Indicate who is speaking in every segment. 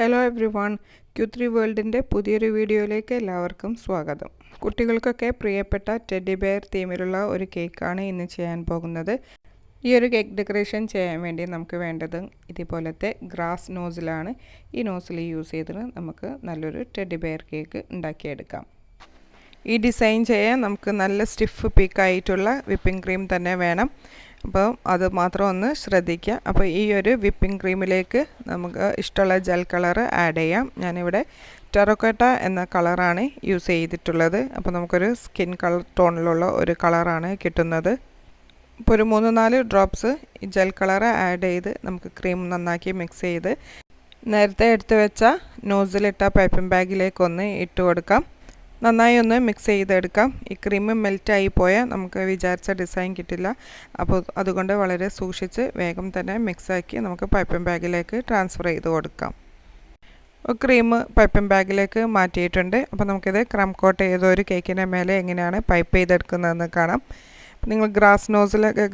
Speaker 1: Hello every one, Q3 വേൾഡിൻ്റെ പുതിയൊരു വീഡിയോയിലേക്ക് എല്ലാവർക്കും സ്വാഗതം. കുട്ടികൾക്കൊക്കെ പ്രിയപ്പെട്ട ടെഡി ബെയർ തീമിലുള്ള ഒരു കേക്കാണ് ഇന്ന് ചെയ്യാൻ പോകുന്നത്. ഈ ഒരു കേക്ക് ഡെക്കറേഷൻ ചെയ്യാൻ വേണ്ടി നമുക്ക് വേണ്ടത് ഇതുപോലത്തെ ഗ്രാസ് നോസിലാണ്. ഈ നോസിൽ യൂസ് ചെയ്തിട്ട് നമുക്ക് നല്ലൊരു ടെഡി ബെയർ കേക്ക് ഉണ്ടാക്കിയെടുക്കാം. ഈ ഡിസൈൻ ചെയ്യാൻ നമുക്ക് നല്ല സ്റ്റിഫ് പീക്കായിട്ടുള്ള വിപ്പിംഗ് ക്രീം തന്നെ വേണം. അപ്പോൾ അത് മാത്രം ഒന്ന് ശ്രദ്ധിക്കുക. അപ്പോൾ ഈ ഒരു വിപ്പിംഗ് ക്രീമിലേക്ക് നമുക്ക് ഇഷ്ടമുള്ള ജെൽ കളർ ആഡ് ചെയ്യാം. ഞാനിവിടെ ടെറക്കോട്ട എന്ന കളറാണ് യൂസ് ചെയ്തിട്ടുള്ളത്. അപ്പോൾ നമുക്കൊരു സ്കിൻ കളർ ടോണിലുള്ള ഒരു കളറാണ് കിട്ടുന്നത്. ഇപ്പോൾ ഒരു 3-4 ഡ്രോപ്സ് ജെൽ കളർ ആഡ് ചെയ്ത് നമുക്ക് ക്രീം നന്നാക്കി മിക്സ് ചെയ്ത് നേരത്തെ എടുത്ത് വെച്ച നോസിലിട്ട പൈപ്പിംഗ് ബാഗിലേക്ക് ഒന്ന് ഇട്ട് കൊടുക്കാം. നന്നായി ഒന്ന് മിക്സ് ചെയ്തെടുക്കാം. ഈ ക്രീം മെൽറ്റായി പോയാൽ നമുക്ക് വിചാരിച്ച ഡിസൈൻ കിട്ടില്ല. അപ്പോൾ അതുകൊണ്ട് വളരെ സൂക്ഷിച്ച് വേഗം തന്നെ മിക്സാക്കി നമുക്ക് പൈപ്പിംഗ് ബാഗിലേക്ക് ട്രാൻസ്ഫർ ചെയ്ത് കൊടുക്കാം. ക്രീം പൈപ്പിംഗ് ബാഗിലേക്ക് മാറ്റിയിട്ടുണ്ട്. അപ്പോൾ നമുക്കിത് ക്രം കോട്ട് ചെയ്ത ഒരു കേക്കിൻ്റെ മേലെ എങ്ങനെയാണ് പൈപ്പ് ചെയ്തെടുക്കുന്നതെന്ന് കാണാം. നിങ്ങൾ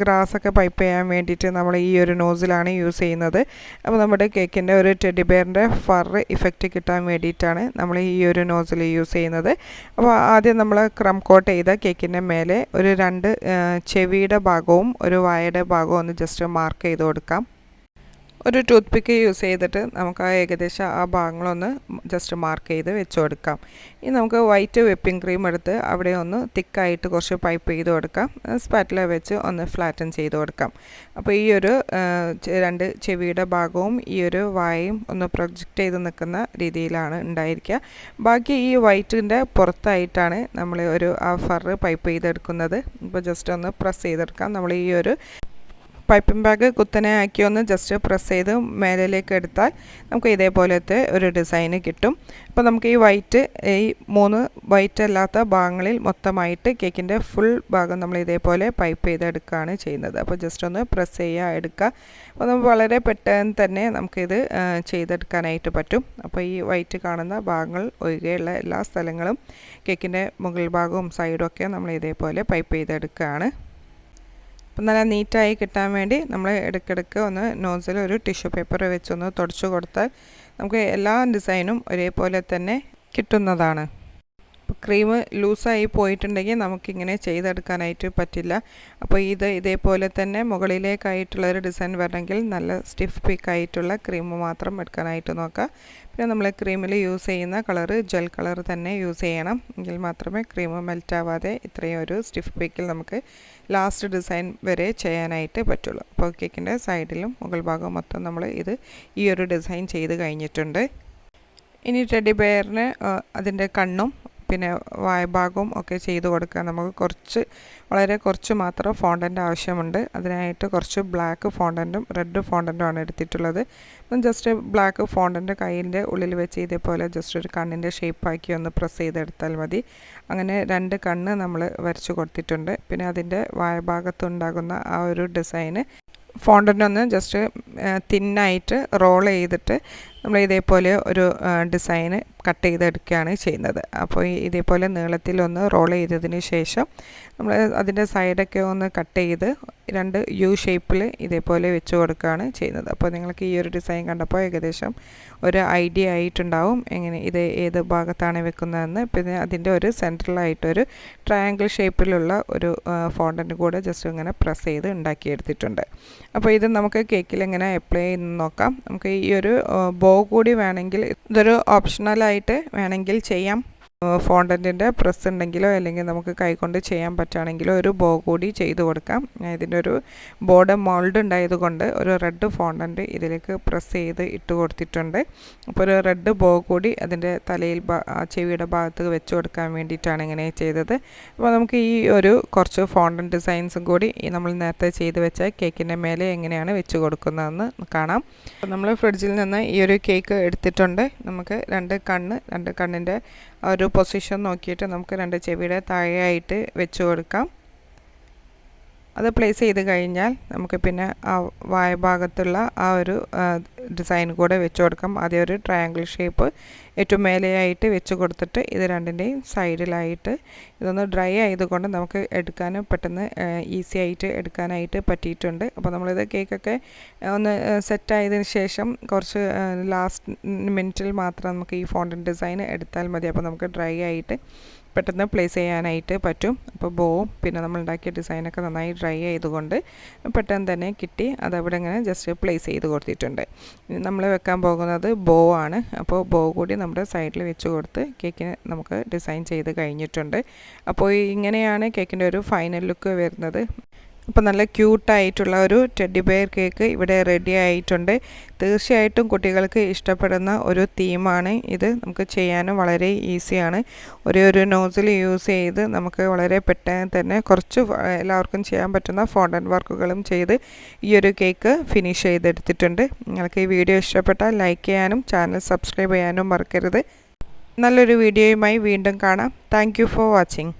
Speaker 1: ഗ്രാസൊക്കെ പൈപ്പ് ചെയ്യാൻ വേണ്ടിയിട്ട് നമ്മൾ ഈ ഒരു നോസിലാണ് യൂസ് ചെയ്യുന്നത്. അപ്പോൾ നമ്മുടെ കേക്കിൻ്റെ ഒരു ടെഡി ബെയറിൻ്റെ ഫർ ഇഫക്റ്റ് കിട്ടാൻ വേണ്ടിയിട്ടാണ് നമ്മൾ ഈ ഒരു നോസിൽ യൂസ് ചെയ്യുന്നത്. അപ്പോൾ ആദ്യം നമ്മൾ ക്രം കോട്ട് ചെയ്ത കേക്കിൻ്റെ മേലെ ഒരു 2 ചെവിയുടെ ഭാഗവും ഒരു വായയുടെ ഭാഗവും ഒന്ന് ജസ്റ്റ് മാർക്ക് ചെയ്ത് കൊടുക്കാം. ഒരു ടൂത്ത് പിക്ക് യൂസ് ചെയ്തിട്ട് നമുക്ക് ഏകദേശം ആ ഭാഗങ്ങളൊന്ന് ജസ്റ്റ് മാർക്ക് ചെയ്ത് വെച്ച് കൊടുക്കാം. ഇനി നമുക്ക് വൈറ്റ് വിപ്പിംഗ് ക്രീം എടുത്ത് അവിടെ ഒന്ന് തിക്കായിട്ട് കുറച്ച് പൈപ്പ് ചെയ്ത് കൊടുക്കാം. സ്പാറ്റില വെച്ച് ഒന്ന് ഫ്ലാറ്റൻ ചെയ്ത് കൊടുക്കാം. അപ്പോൾ ഈ ഒരു 2 ചെവിയുടെ ഭാഗവും ഈ ഒരു വായയും ഒന്ന് പ്രൊജക്റ്റ് ചെയ്ത് നിൽക്കുന്ന രീതിയിലാണ് ഉണ്ടായിരിക്കുക. ബാക്കി ഈ വൈറ്റിൻ്റെ പുറത്തായിട്ടാണ് നമ്മൾ ഒരു ആ ഫർ പൈപ്പ് ചെയ്തെടുക്കുന്നത്. ഇപ്പോൾ ജസ്റ്റ് ഒന്ന് പ്രസ് ചെയ്തെടുക്കാം. നമ്മൾ ഈ ഒരു പൈപ്പിംഗ് ബാഗ് കുത്തനെ ആക്കി ഒന്ന് ജസ്റ്റ് പ്രസ് ചെയ്ത് മേലേക്ക് എടുത്താൽ നമുക്ക് ഇതേപോലത്തെ ഒരു ഡിസൈന് കിട്ടും. അപ്പോൾ നമുക്ക് ഈ ഈ 3 വൈറ്റ് അല്ലാത്ത ഭാഗങ്ങളിൽ മൊത്തമായിട്ട് കേക്കിൻ്റെ ഫുൾ ഭാഗം നമ്മൾ ഇതേപോലെ പൈപ്പ് ചെയ്തെടുക്കുകയാണ് ചെയ്യുന്നത്. അപ്പോൾ ജസ്റ്റ് ഒന്ന് പ്രസ് ചെയ്യുക, എടുക്കുക. അപ്പോൾ നമുക്ക് വളരെ പെട്ടെന്ന് തന്നെ നമുക്കിത് ചെയ്തെടുക്കാനായിട്ട് പറ്റും. അപ്പോൾ ഈ വൈറ്റ് കാണുന്ന ഭാഗങ്ങൾ ഒഴികെയുള്ള എല്ലാ സ്ഥലങ്ങളും കേക്കിൻ്റെ മുകൾ ഭാഗവും സൈഡും ഒക്കെ നമ്മൾ ഇതേപോലെ പൈപ്പ് ചെയ്തെടുക്കുകയാണ്. അപ്പം നല്ല നീറ്റായി കിട്ടാൻ വേണ്ടി നമ്മൾ ഇടയ്ക്കിടയ്ക്ക് ഒന്ന് നോസിൽ ഒരു ടിഷ്യൂ പേപ്പർ വെച്ചൊന്ന് തുടച്ചു കൊടുത്താൽ നമുക്ക് എല്ലാ ഡിസൈനും ഒരേപോലെ തന്നെ കിട്ടുന്നതാണ്. അപ്പോൾ ക്രീം ലൂസായി പോയിട്ടുണ്ടെങ്കിൽ നമുക്കിങ്ങനെ ചെയ്തെടുക്കാനായിട്ട് പറ്റില്ല. അപ്പോൾ ഇതേപോലെ തന്നെ മുകളിലേക്കായിട്ടുള്ളൊരു ഡിസൈൻ വരണമെങ്കിൽ നല്ല സ്റ്റിഫ് പീക്കായിട്ടുള്ള ക്രീം മാത്രം എടുക്കാനായിട്ട് നോക്കുക. പിന്നെ നമ്മൾ ക്രീമിൽ യൂസ് ചെയ്യുന്ന കളറ് ജെൽ കളർ തന്നെ യൂസ് ചെയ്യണം. എങ്കിൽ മാത്രമേ ക്രീം മെൽറ്റാവാതെ ഇത്രയും ഒരു സ്റ്റിഫ് പീക്കിൽ നമുക്ക് ലാസ്റ്റ് ഡിസൈൻ വരെ ചെയ്യാനായിട്ട് പറ്റുള്ളൂ. അപ്പോൾ കേക്കിൻ്റെ സൈഡിലും മുകൾ ഭാഗവും മൊത്തം നമ്മൾ ഈ ഒരു ഡിസൈൻ ചെയ്ത് കഴിഞ്ഞിട്ടുണ്ട്. ഇനി ടെഡി ബെയറിന് അതിൻ്റെ കണ്ണും പിന്നെ വായഭാഗവും ഒക്കെ ചെയ്ത് കൊടുക്കുക. നമുക്ക് വളരെ കുറച്ച് മാത്രം ഫോണ്ടൻ്റ് ആവശ്യമുണ്ട്. അതിനായിട്ട് കുറച്ച് ബ്ലാക്ക് ഫോണ്ടൻറ്റും റെഡ് ഫോണ്ടൻറ്റും ആണ് എടുത്തിട്ടുള്ളത്. അപ്പം ജസ്റ്റ് ബ്ലാക്ക് ഫോണ്ടൻ്റ് കയ്യിൻ്റെ ഉള്ളിൽ വെച്ച് ഇതേപോലെ ജസ്റ്റ് ഒരു കണ്ണിൻ്റെ ഷേപ്പാക്കി ഒന്ന് പ്രസ് ചെയ്തെടുത്താൽ മതി. അങ്ങനെ 2 കണ്ണ് നമ്മൾ വരച്ച് കൊടുത്തിട്ടുണ്ട്. പിന്നെ അതിൻ്റെ വായഭാഗത്തുണ്ടാകുന്ന ആ ഒരു ഡിസൈന് ഫോണ്ടൻ്റൊന്ന് ജസ്റ്റ് തിന്നായിട്ട് റോൾ ചെയ്തിട്ട് നമ്മൾ ഇതേപോലെ ഒരു ഡിസൈന് കട്ട് ചെയ്തെടുക്കുകയാണ് ചെയ്യുന്നത്. അപ്പോൾ ഇതേപോലെ നീളത്തിലൊന്ന് റോൾ ചെയ്തതിന് ശേഷം നമ്മൾ അതിൻ്റെ സൈഡൊക്കെ ഒന്ന് കട്ട് ചെയ്ത് 2 യു ഷേപ്പിൽ ഇതേപോലെ വെച്ച് കൊടുക്കുകയാണ് ചെയ്യുന്നത്. അപ്പോൾ നിങ്ങൾക്ക് ഈ ഒരു ഡിസൈൻ കണ്ടപ്പോൾ ഏകദേശം ഒരു ഐഡിയ ആയിട്ടുണ്ടാവും എങ്ങനെ ഇത് ഏത് ഭാഗത്താണ് വെക്കുന്നതെന്ന്. പിന്നെ അതിൻ്റെ ഒരു സെൻട്രലായിട്ടൊരു ട്രയാങ്കിൾ ഷേപ്പിലുള്ള ഒരു ഫോണ്ടൻ്റ് കൂടെ ജസ്റ്റ് ഇങ്ങനെ പ്രസ് ചെയ്ത് ഉണ്ടാക്കിയെടുത്തിട്ടുണ്ട്. അപ്പോൾ ഇത് നമുക്ക് കേക്കിൽ എങ്ങനെ അപ്ലൈ ചെയ്ത് നോക്കാം. നമുക്ക് ഈ ഒരു ബോ കൂടി വേണമെങ്കിൽ ഇതൊരു ഓപ്ഷണലായിട്ട് വേണമെങ്കിൽ ചെയ്യാം. ഫോണ്ടൻറ്റിൻ്റെ പ്രസ് ഉണ്ടെങ്കിലോ അല്ലെങ്കിൽ നമുക്ക് കൈകൊണ്ട് ചെയ്യാൻ പറ്റുകയാണെങ്കിലോ ഒരു ബോ കൂടി ചെയ്ത് കൊടുക്കാം. ഇതിൻ്റെ ഒരു ബോർഡ് മോൾഡ് ഉണ്ടായതുകൊണ്ട് ഒരു റെഡ് ഫോണ്ടൻറ്റ് ഇതിലേക്ക് പ്രസ് ചെയ്ത് ഇട്ട് കൊടുത്തിട്ടുണ്ട്. അപ്പോൾ ഒരു റെഡ് ബോ കൂടി അതിൻ്റെ തലയിൽ ചെവിയുടെ ഭാഗത്ത് വെച്ച് കൊടുക്കാൻ വേണ്ടിയിട്ടാണ് ഇങ്ങനെ ചെയ്തത്. അപ്പോൾ നമുക്ക് ഈ ഒരു കുറച്ച് ഫോണ്ടൻറ്റ് ഡിസൈൻസും കൂടി നമ്മൾ നേരത്തെ ചെയ്ത് വെച്ച കേക്കിൻ്റെ മേലെ എങ്ങനെയാണ് വെച്ച് കൊടുക്കുന്നതെന്ന് കാണാം. അപ്പോൾ നമ്മൾ ഫ്രിഡ്ജിൽ നിന്ന് ഈ ഒരു കേക്ക് എടുത്തിട്ടുണ്ട്. നമുക്ക് 2 കണ്ണിൻ്റെ ഒരു പൊസിഷൻ നോക്കിയിട്ട് നമുക്ക് 2 ചെവിയുടെ താഴെയായിട്ട് വെച്ച് കൊടുക്കാം. അത് പ്ലേസ് ചെയ്ത് കഴിഞ്ഞാൽ നമുക്ക് പിന്നെ ആ വായ ഭാഗത്തുള്ള ആ ഒരു ഡിസൈൻ കൂടെ വെച്ച് കൊടുക്കാം. ആദ്യം ഒരു ട്രയാങ്കിൾ ഷേപ്പ് ഏറ്റവും മേലെയായിട്ട് വെച്ച് കൊടുത്തിട്ട് ഇത് രണ്ടിൻ്റെയും സൈഡിലായിട്ട് ഇതൊന്ന് ഡ്രൈ ആയതുകൊണ്ട് നമുക്ക് എടുക്കാനും പെട്ടെന്ന് ഈസി ആയിട്ട് എടുക്കാനായിട്ട് പറ്റിയിട്ടുണ്ട്. അപ്പോൾ നമ്മളിത് കേക്കൊക്കെ ഒന്ന് സെറ്റായതിന് ശേഷം കുറച്ച് ലാസ്റ്റ് മിനിറ്റിൽ മാത്രം നമുക്ക് ഈ ഫോണ്ടൻറ്റ് ഡിസൈൻ എടുത്താൽ മതി. അപ്പോൾ നമുക്ക് ഡ്രൈ ആയിട്ട് പെട്ടെന്ന് പ്ലേസ് ചെയ്യാനായിട്ട് പറ്റും. അപ്പോൾ ബോവും പിന്നെ നമ്മൾ ഉണ്ടാക്കിയ ഡിസൈനൊക്കെ നന്നായി ഡ്രൈ ആയതുകൊണ്ട് പെട്ടെന്ന് തന്നെ കിട്ടി. അതവിടെ ഇങ്ങനെ ജസ്റ്റ് പ്ലേസ് ചെയ്ത് കൊടുത്തിട്ടുണ്ട്. നമ്മൾ വെക്കാൻ പോകുന്നത് ബോ ആണ്. അപ്പോൾ ബോ കൂടി നമ്മുടെ സൈഡിൽ വെച്ച് കൊടുത്ത് കേക്കിന് നമുക്ക് ഡിസൈൻ ചെയ്ത് കഴിഞ്ഞിട്ടുണ്ട്. അപ്പോൾ ഇങ്ങനെയാണ് കേക്കിൻ്റെ ഒരു ഫൈനൽ ലുക്ക് വരുന്നത്. അപ്പോൾ നല്ല ക്യൂട്ടായിട്ടുള്ള ഒരു ടെഡി ബെയർ കേക്ക് ഇവിടെ റെഡി ആയിട്ടുണ്ട്. തീർച്ചയായിട്ടും കുട്ടികൾക്ക് ഇഷ്ടപ്പെടുന്ന ഒരു തീമാണ് ഇത്. നമുക്ക് ചെയ്യാനും വളരെ ഈസിയാണ്. ഒരു നോസിൽ യൂസ് ചെയ്ത് നമുക്ക് വളരെ പെട്ടെന്ന് തന്നെ കുറച്ച് എല്ലാവർക്കും ചെയ്യാൻ പറ്റുന്ന ഫോണ്ടൻ വർക്കുകളും ചെയ്ത് ഈ ഒരു കേക്ക് ഫിനിഷ് ചെയ്തെടുത്തിട്ടുണ്ട്. നിങ്ങൾക്ക് ഈ വീഡിയോ ഇഷ്ടപ്പെട്ടാൽ ലൈക്ക് ചെയ്യാനും ചാനൽ സബ്സ്ക്രൈബ് ചെയ്യാനും മറക്കരുത്. നല്ലൊരു വീഡിയോയുമായി വീണ്ടും കാണാം. Thank you for watching.